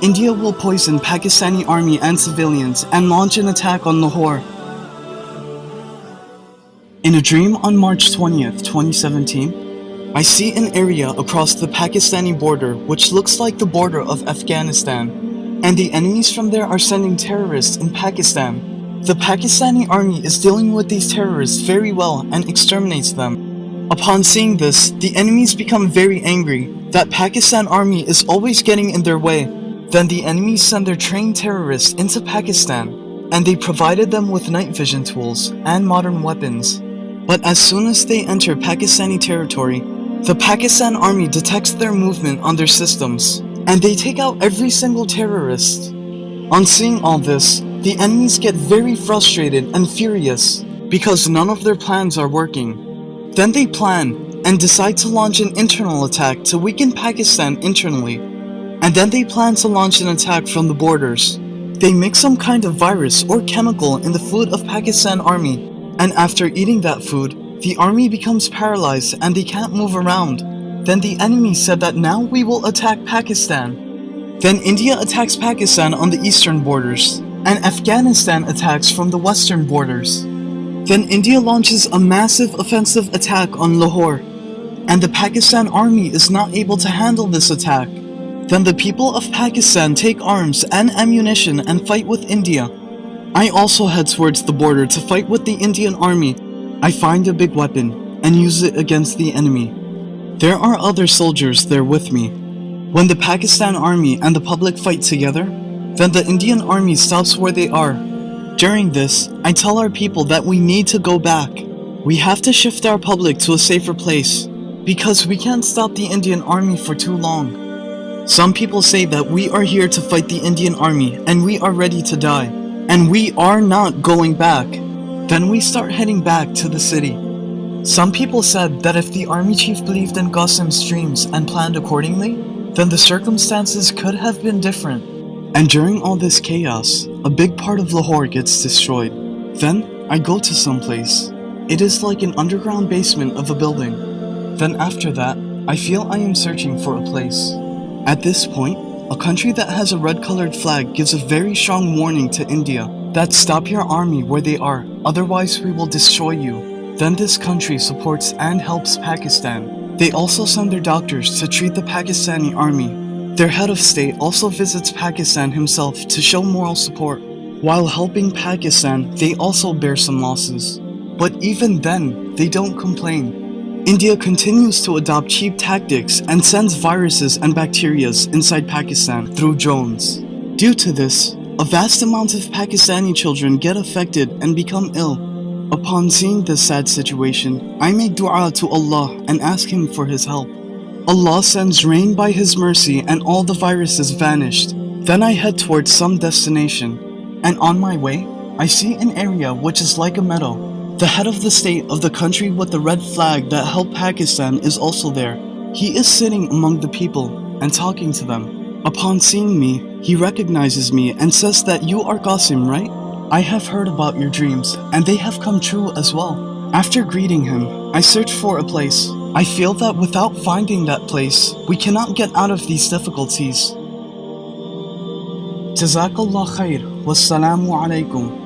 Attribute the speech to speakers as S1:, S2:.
S1: India will poison Pakistani army and civilians and launch an attack on Lahore. In a dream on March 20th, 2017, I see an area across the Pakistani border which looks like the border of Afghanistan, and the enemies from there are sending terrorists in Pakistan. The Pakistani army is dealing with these terrorists very well and exterminates them. Upon seeing this, the enemies become very angry that Pakistan army is always getting in their way. Then the enemies send their trained terrorists into Pakistan, and they provided them with night vision tools and modern weapons. But as soon as they enter Pakistani territory, the Pakistan army detects their movement on their systems, and they take out every single terrorist. On seeing all this, the enemies get very frustrated and furious because none of their plans are working. Then they plan and decide to launch an internal attack to weaken Pakistan internally. And then they plan to launch an attack from the borders. They mix some kind of virus or chemical in the food of Pakistan army, and after eating that food, the army becomes paralyzed and they can't move around. Then the enemy said that now we will attack Pakistan. Then India attacks Pakistan on the eastern borders, and Afghanistan attacks from the western borders. Then India launches a massive offensive attack on Lahore, and the Pakistan army is not able to handle this attack. Then the people of Pakistan take arms and ammunition and fight with India. I also head towards the border to fight with the Indian army. I find a big weapon and use it against the enemy. There are other soldiers there with me. When the Pakistan army and the public fight together, then the Indian army stops where they are. During this, I tell our people that we need to go back. We have to shift our public to a safer place, because we can't stop the Indian army for too long. Some people say that we are here to fight the Indian army and we are ready to die, and we are not going back. Then we start heading back to the city. Some people said that if the army chief believed in Qasim's dreams and planned accordingly, then the circumstances could have been different. And during all this chaos, a big part of Lahore gets destroyed. Then I go to some place. It is like an underground basement of a building. Then after that, I feel I am searching for a place. At this point, a country that has a red-colored flag gives a very strong warning to India that stop your army where they are, otherwise we will destroy you. Then this country supports and helps Pakistan. They also send their doctors to treat the Pakistani army. Their head of state also visits Pakistan himself to show moral support. While helping Pakistan, they also bear some losses. But even then, they don't complain. India continues to adopt cheap tactics and sends viruses and bacteria inside Pakistan through drones. Due to this, a vast amount of Pakistani children get affected and become ill. Upon seeing this sad situation, I make dua to Allah and ask Him for His help. Allah sends rain by His mercy and all the viruses vanished. Then I head towards some destination, and on my way, I see an area which is like a meadow. The head of the state of the country with the red flag that helped Pakistan is also there. He is sitting among the people and talking to them. Upon seeing me, he recognizes me and says that you are Qasim, right? I have heard about your dreams, and they have come true as well. After greeting him, I search for a place. I feel that without finding that place, we cannot get out of these difficulties. Jazakallah khair. Wassalamu alaikum.